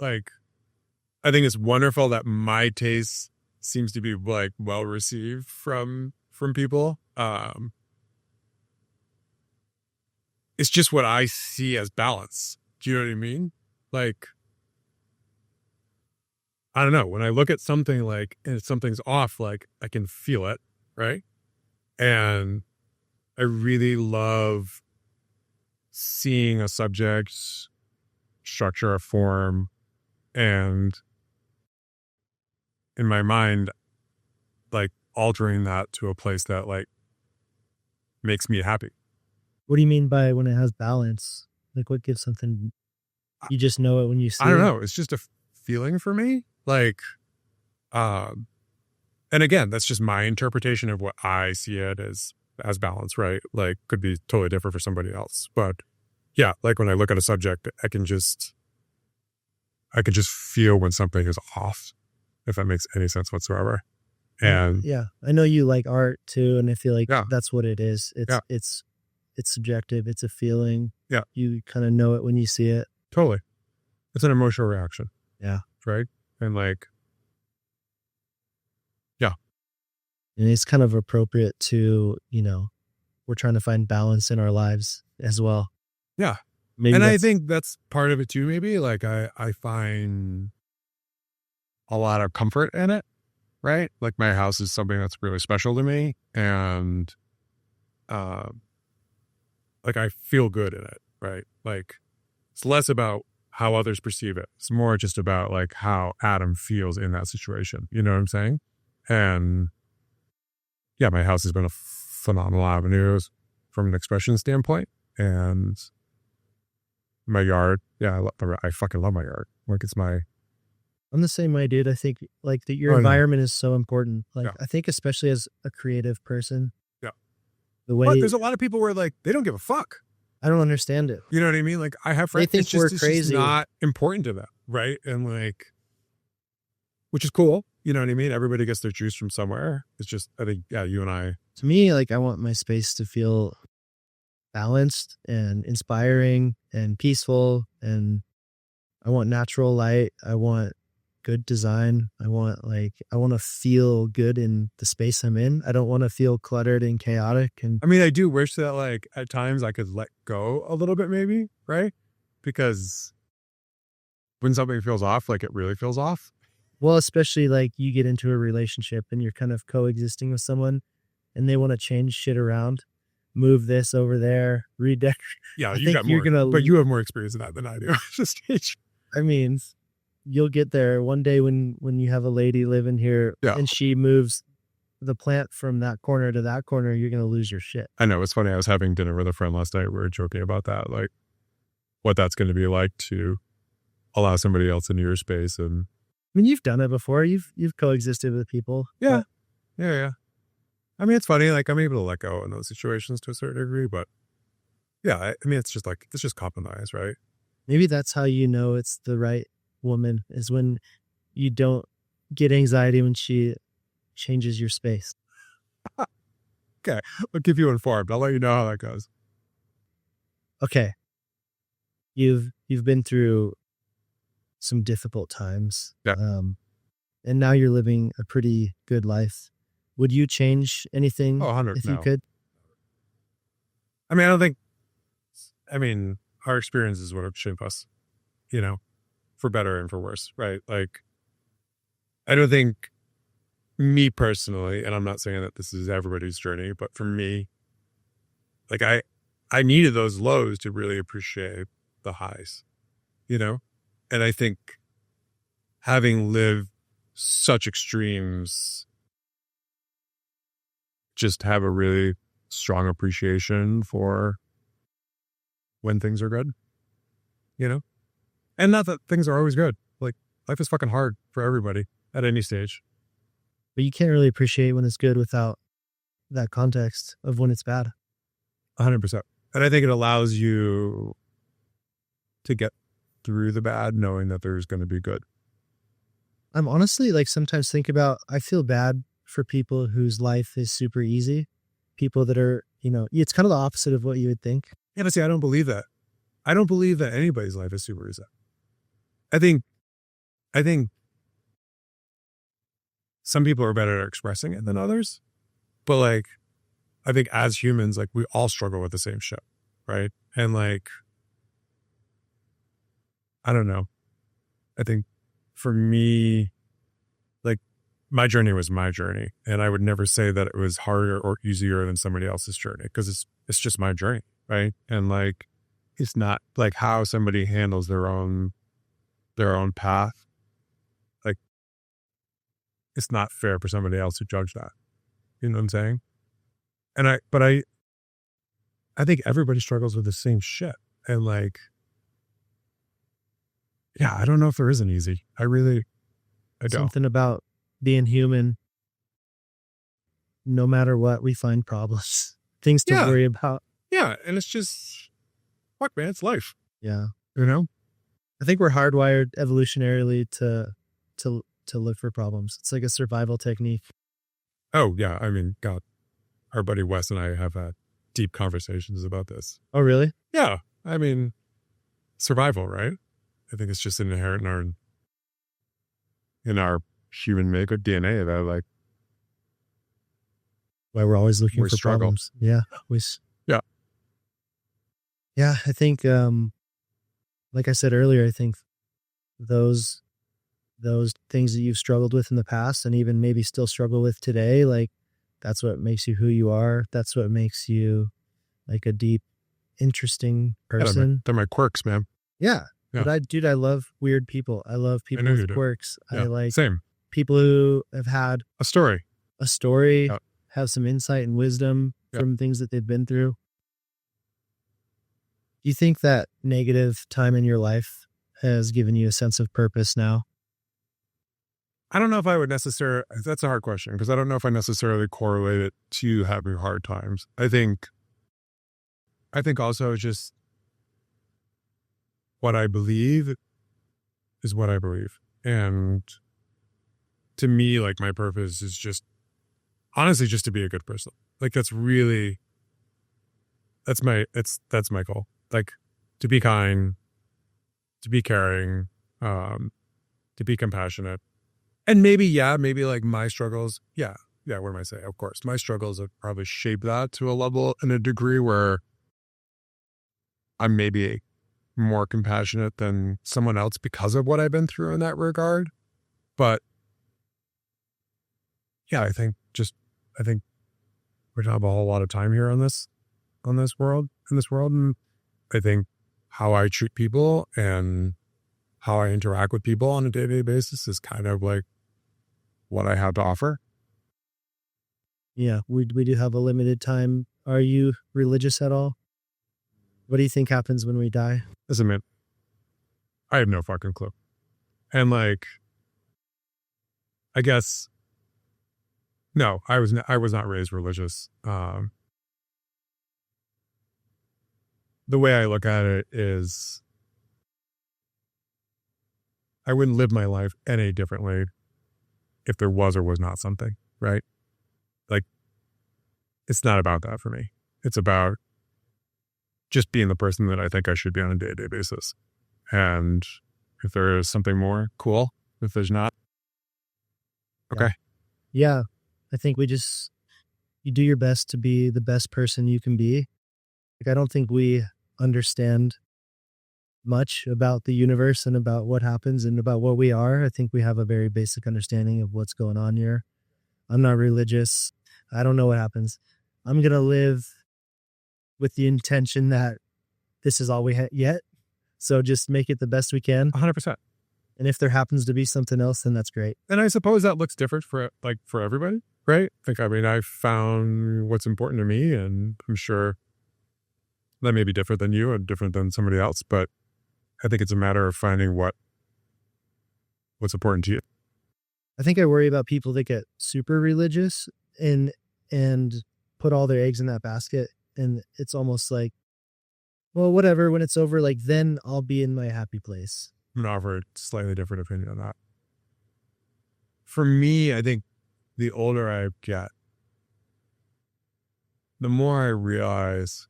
think it's wonderful that my taste seems to be like well received from people. It's just what I see as balance. Do you know what I mean? Like, I don't know. When I look at something like, and something's off, like I can feel it, right? And I really love seeing a subject's structure, a form, and in my mind, like altering that to a place that like makes me happy. What do you mean by when it has balance? Like what gives something, you just know it when you see it? I don't know. It's just a feeling for me. Like, and again, that's just my interpretation of what I see it as balance, right? Like could be totally different for somebody else. But yeah, like when I look at a subject, I can just I could just feel when something is off, if that makes any sense whatsoever. And yeah, I know you like art too, and I feel like yeah, that's what it is. yeah, It's subjective. It's a feeling. yeah, You kind of know it when you see it. totally. It's an emotional reaction. Yeah. Right. And like, yeah, And it's kind of appropriate to, we're trying to find balance in our lives as well. yeah. Maybe And I think that's part of it too, maybe. Like I find a lot of comfort in it, right? Like my house is something that's really special to me. And like I feel good in it, right? Like it's less about how others perceive it. It's more just about like how Adam feels in that situation. You know what I'm saying? And yeah, my house has been a phenomenal avenue from an expression standpoint. And my yard, yeah, I fucking love my yard. Like it's my... I'm the same way, dude. I think like that your Oh, I know. environment is so important. Like Yeah. I think especially as a creative person. Yeah. The way But there's a lot of people where like they don't give a fuck. I don't understand it. You know what I mean? Like I have friends, They think it's just, we're it's just crazy. not important to them, right? And like, which is cool. You know what I mean? Everybody gets their juice from somewhere. It's just, I think, yeah, you and I. To me, like I want my space to feel balanced and inspiring and peaceful, and I want natural light. I want good design. I want to feel good in the space I'm in. I don't want to feel cluttered and chaotic. And I mean, I do wish that like at times I could let go a little bit maybe, right? Because when something feels off, like it really feels off. well, especially like you get into a relationship and you're kind of coexisting with someone and they want to change shit around, move this over there, redecorate. Yeah, I you think got you're more, gonna but you have more experience in that than I do. Just I mean, you'll get there one day when you have a lady living here Yeah. and she moves the plant from that corner to that corner, you're going to lose your shit. I know. It's funny. I was having dinner with a friend last night. We were joking about that, like what that's going to be like to allow somebody else into your space. And I mean, you've done it before. You've coexisted with people. yeah, yeah. I mean, it's funny. Like I'm able to let go in those situations to a certain degree, but yeah, I mean, it's just compromise, right? Maybe that's how you know it's the right woman, is when you don't get anxiety when she changes your space. Okay, I'll keep you informed. I'll let you know how that goes. Okay. You've been through some difficult times. Yeah. And now you're living a pretty good life. Would you change anything 100, if you no. could? I mean, our experiences would have shaped us, you know, for better and for worse, right? Like, I don't think me personally, and I'm not saying that this is everybody's journey, but for me, like I needed those lows to really appreciate the highs, you know? And I think having lived such extremes, just have a really strong appreciation for when things are good, you know? And not that things are always good. Like life is fucking hard for everybody at any stage. But you can't really appreciate when it's good without that context of when it's bad. 100%. And I think it allows you to get through the bad knowing that there's going to be good. I'm honestly like sometimes think about, I feel bad for people whose life is super easy. People that are, it's kind of the opposite of what you would think. Yeah, but see, I don't believe that. I don't believe that anybody's life is super easy. I think some people are better at expressing it than others. But like, I think as humans, like we all struggle with the same shit, right? And like, I don't know. I think for me, like my journey was my journey. And I would never say that it was harder or easier than somebody else's journey because it's just my journey, right? And like, it's not like how somebody handles their own path. Like, it's not fair for somebody else to judge that. You know what I'm saying? And I think everybody struggles with the same shit. And like, yeah, I don't know if there is an easy. I don't. Something about being human. No matter what, we find problems, things to worry about. Yeah. And it's just, fuck man, it's life. Yeah. You know? I think we're hardwired evolutionarily to look for problems. It's like a survival technique. Oh yeah. I mean, God, our buddy Wes and I have had deep conversations about this. Oh, really? Yeah. I mean, survival, right? I think it's just inherent in our human makeup DNA that like Why we're always looking we for struggle. problems. Yeah. Yeah. Yeah. I think, like I said earlier, I think those things that you've struggled with in the past and even maybe still struggle with today, like that's what makes you who you are. That's what makes you like a deep, interesting Yeah, person. they're my quirks, man. Yeah. Yeah. But I love weird people. I love people know you with do. quirks. Yeah. I like Same. people who have had A story. a story, Yeah. have some insight and wisdom Yeah. from things that they've been through. Do you think that negative time in your life has given you a sense of purpose now? I don't know if I would necessarily, that's a hard question because I don't know if I necessarily correlate it to having hard times. I think also just what I believe is what I believe. And to me, like my purpose is just honestly just to be a good person. Like that's my goal. Like to be kind, to be caring, to be compassionate. And maybe like my struggles, what am I saying? Of course, my struggles have probably shaped that to a level and a degree where I'm maybe more compassionate than someone else because of what I've been through in that regard. But yeah, I think we don't have a whole lot of time here in this world. And I think how I treat people and how I interact with people on a day-to-day basis is kind of like what I have to offer. Yeah, we do have a limited time. Are you religious at all? What do you think happens when we die? Listen, man, I have no fucking clue. And like, I guess, no, I was not raised religious. The way I look at it is I wouldn't live my life any differently if there was or was not something, right? Like, it's not about that for me. It's about just being the person that I think I should be on a day-to-day basis. And if there is something more, cool. If there's not, okay. Yeah, I think you do your best to be the best person you can be. Like, I don't think we understand much about the universe and about what happens and about what we are. I think we have a very basic understanding of what's going on here. I'm not religious. I don't know what happens. I'm going to live with the intention that this is all we yet. So just make it the best we can. 100%. And if there happens to be something else, then that's great. And I suppose that looks different for everybody, right? Like, I mean, I found what's important to me, and I'm sure that may be different than you and different than somebody else, but I think it's a matter of finding what's important to you. I think I worry about people that get super religious and put all their eggs in that basket. And it's almost like, well, whatever, when it's over, like then I'll be in my happy place. I'm going to offer a slightly different opinion on that. For me, I think the older I get, the more I realize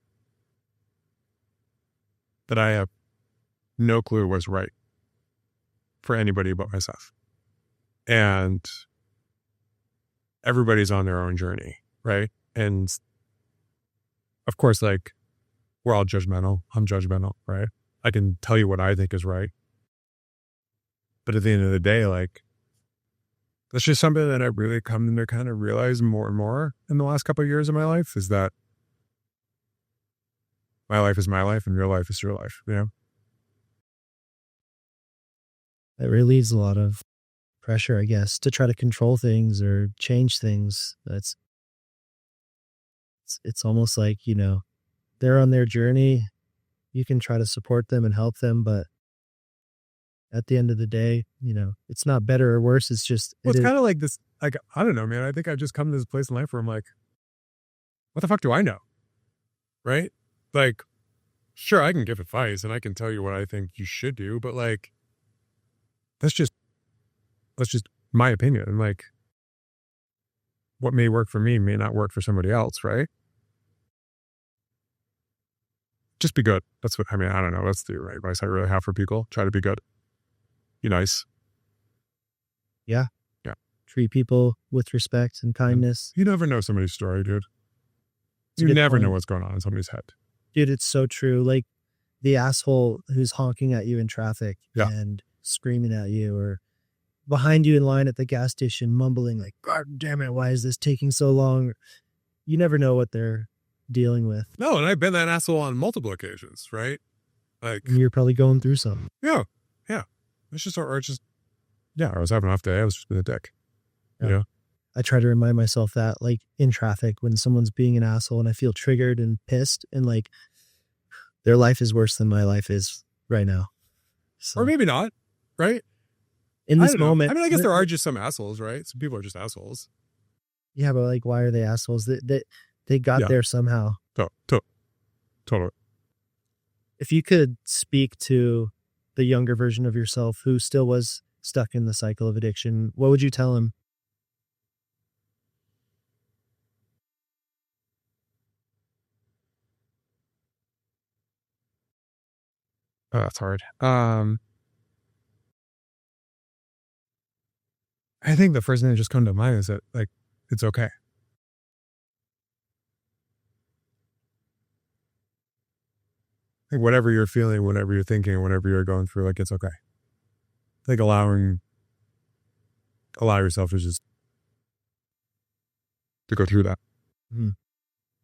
that I have no clue what's right for anybody but myself. And everybody's on their own journey, right? And of course, like, we're all judgmental. I'm judgmental, right? I can tell you what I think is right. But at the end of the day, like, that's just something that I've really come to kind of realize more and more in the last couple of years of my life, is that my life is my life and your life is your life, you know? It relieves a lot of pressure, I guess, to try to control things or change things. It's almost like, you know, they're on their journey. You can try to support them and help them, but at the end of the day, you know, it's not better or worse. It's just, Well, it's kind of like this, like, I don't know, man. I think I've just come to this place in life where I'm like, what the fuck do I know? Right? Like, sure, I can give advice and I can tell you what I think you should do, but like, that's just my opinion. And like, what may work for me may not work for somebody else, right? Just be good. That's what, I mean, I don't know. That's the right advice I really have for people. Try to be good. Be nice. Yeah. Yeah. Treat people with respect and kindness. You never know somebody's story, dude. It's a You good never know point. what's going on in somebody's head. Dude, it's so true. Like the asshole who's honking at you in traffic Yeah. and screaming at you, or behind you in line at the gas station mumbling like, God damn it, why is this taking so long? You never know what they're dealing with. No, and I've been that asshole on multiple occasions, right? Like, And you're probably going through something. yeah. It's just, or just, yeah, I was having an off day. I was just being a dick. Yeah. You know? I try to remind myself that, like in traffic, when someone's being an asshole and I feel triggered and pissed, and like their life is worse than my life is right now. So, Or maybe not, right? in I this don't know. moment, I mean, I guess there are just some assholes, right? Some people are just assholes. yeah, but like, why are they assholes? They got Yeah. there somehow. Totally. If you could speak to the younger version of yourself who still was stuck in the cycle of addiction, what would you tell him? Oh, that's hard. I think the first thing that just come to mind is that like, it's okay. Like whatever you're feeling, whatever you're thinking, whatever you're going through, like it's okay. Like allow yourself to just to go through that. Mhm.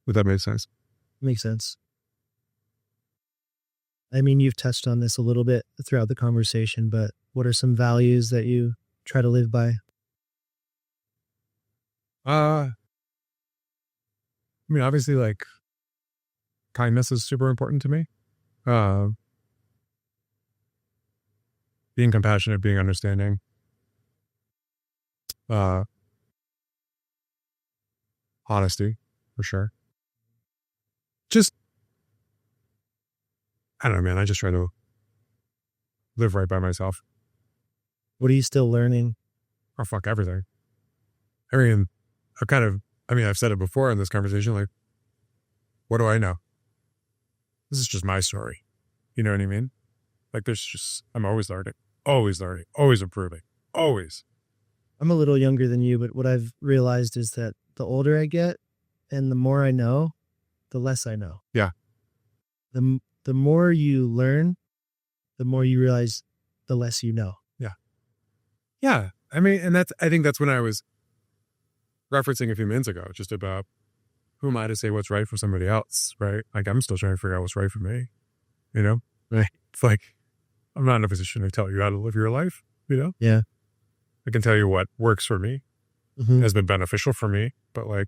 Would that make sense? Makes sense. I mean, you've touched on this a little bit throughout the conversation, but what are some values that you try to live by? I mean, obviously, like kindness is super important to me. Being compassionate, being understanding. Honesty, for sure. Just, I don't know, man. I just try to live right by myself. What are you still learning? Or fuck everything. I mean, I've said it before in this conversation, like, what do I know? This is just my story. You know what I mean? Like I'm always learning, always improving, always. I'm a little younger than you, but what I've realized is that the older I get and the more I know, the less I know. Yeah. The more you learn, the more you realize the less you know. Yeah. I mean, and I think that's when I was referencing a few minutes ago, just about who am I to say what's right for somebody else, right? Like I'm still trying to figure out what's right for me, you know? Right. It's like, I'm not in a position to tell you how to live your life, you know? Yeah. I can tell you what works for me, has been beneficial for me, but like,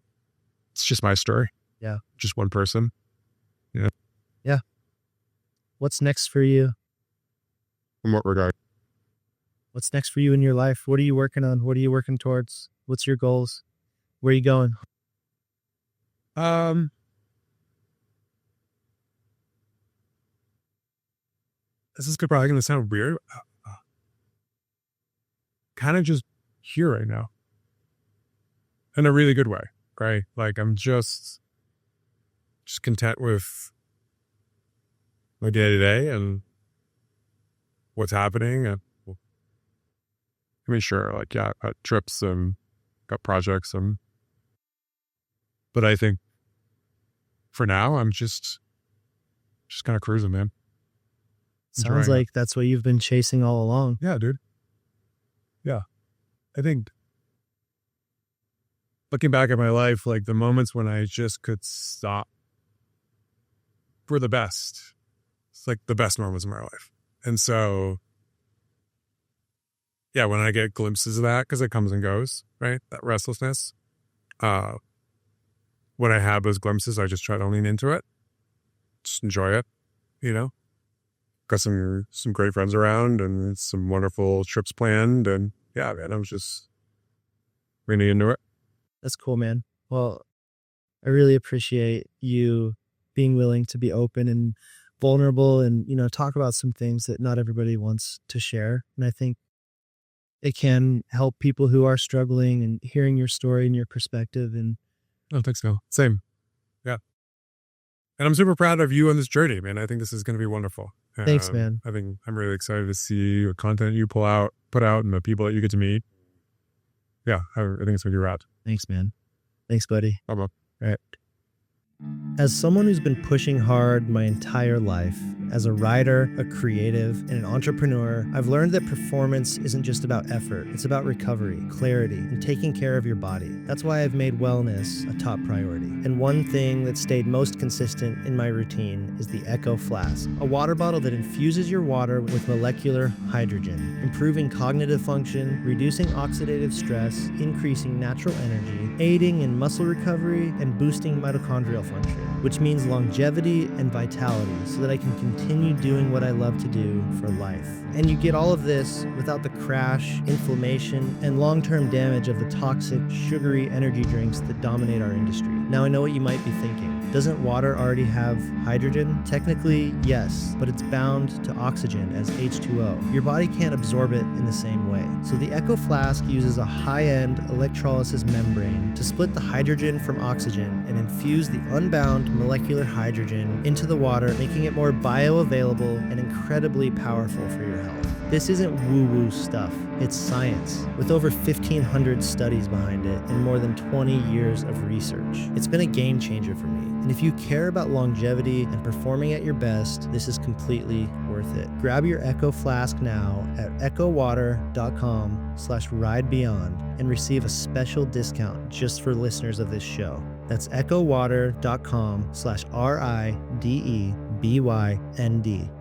it's just my story. Yeah. Just one person. Yeah. Yeah. What's next for you? In what regard? What's next for you in your life? What are you working on? What are you working towards? What's your goals? Where are you going? This is probably going to sound weird. Kind of just here right now. In a really good way, right? Like I'm just content with my day to day and what's happening. And I mean, sure, like, yeah, I've got trips and got projects but I think for now, I'm just kind of cruising, man. Sounds Enjoying it. like that's what you've been chasing all along. Yeah, dude. Yeah. I think looking back at my life, like the moments when I just could stop were the best. It's like the best moments of my life. And so, yeah, when I get glimpses of that, because it comes and goes, right? That restlessness. When I have those glimpses, I just try to lean into it. Just enjoy it, you know? Got some great friends around and some wonderful trips planned. And yeah, man, I was just really into it. That's cool, man. Well, I really appreciate you being willing to be open and vulnerable and, talk about some things that not everybody wants to share. And I think it can help people who are struggling, and hearing your story and your perspective. And Oh, thanks, Phil. Same. Yeah. And I'm super proud of you on this journey, man. I think this is going to be wonderful. Thanks, man. I'm really excited to see what content you put out and the people that you get to meet. Yeah, I think it's going to be rad. Thanks, man. Thanks, buddy. Bye-bye. All right. As someone who's been pushing hard my entire life, as a writer, a creative, and an entrepreneur, I've learned that performance isn't just about effort. It's about recovery, clarity, and taking care of your body. That's why I've made wellness a top priority. And one thing that stayed most consistent in my routine is the Echo Flask, a water bottle that infuses your water with molecular hydrogen, improving cognitive function, reducing oxidative stress, increasing natural energy, aiding in muscle recovery, and boosting mitochondrial function, which means longevity and vitality, so that I can continue doing what I love to do for life. And you get all of this without the crash, inflammation, and long-term damage of the toxic, sugary energy drinks that dominate our industry. Now I know what you might be thinking. Doesn't water already have hydrogen? Technically, yes, but it's bound to oxygen as H2O. Your body can't absorb it in the same way. So the Echo Flask uses a high-end electrolysis membrane to split the hydrogen from oxygen and infuse the unbound molecular hydrogen into the water, making it more bioavailable and incredibly powerful for your health. This isn't woo-woo stuff. It's science, with over 1,500 studies behind it and more than 20 years of research. It's been a game changer for me. And if you care about longevity and performing at your best, this is completely worth it. Grab your Echo Flask now at echowater.com/ridebeyond and receive a special discount just for listeners of this show. That's echowater.com/RIDEBYND.